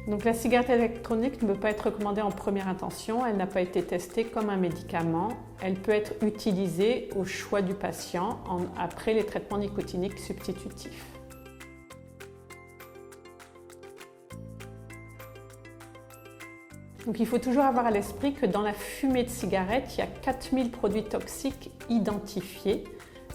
Donc la cigarette électronique ne peut pas être recommandée en première intention, elle n'a pas été testée comme un médicament. Elle peut être utilisée au choix du patient après les traitements nicotiniques substitutifs. Donc il faut toujours avoir à l'esprit que dans la fumée de cigarette, il y a 4000 produits toxiques identifiés.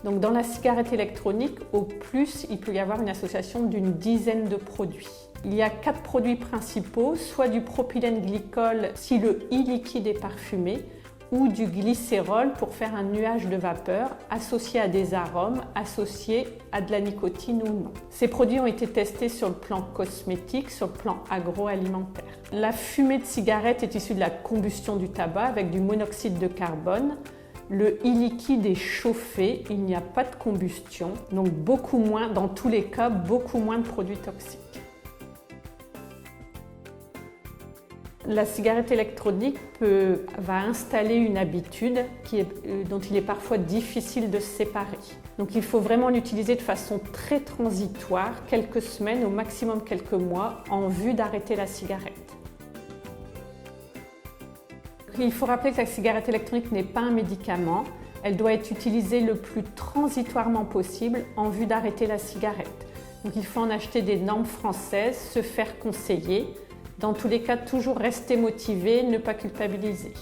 Donc dans la cigarette électronique, au plus, il peut y avoir une association d'une dizaine de produits. Il y a 4 produits principaux, soit du propylène glycol si le e-liquide est parfumé, ou du glycérol pour faire un nuage de vapeur associé à des arômes, associés à de la nicotine ou non. Ces produits ont été testés sur le plan cosmétique, sur le plan agroalimentaire. La fumée de cigarette est issue de la combustion du tabac avec du monoxyde de carbone. Le e-liquide est chauffé, il n'y a pas de combustion, donc beaucoup moins, dans tous les cas, beaucoup moins de produits toxiques. La cigarette électronique va installer une habitude dont il est parfois difficile de se séparer. Donc il faut vraiment l'utiliser de façon très transitoire, quelques semaines, au maximum quelques mois, en vue d'arrêter la cigarette. Il faut rappeler que la cigarette électronique n'est pas un médicament. Elle doit être utilisée le plus transitoirement possible en vue d'arrêter la cigarette. Donc il faut en acheter des normes françaises, se faire conseiller. Dans tous les cas, toujours rester motivé, ne pas culpabiliser.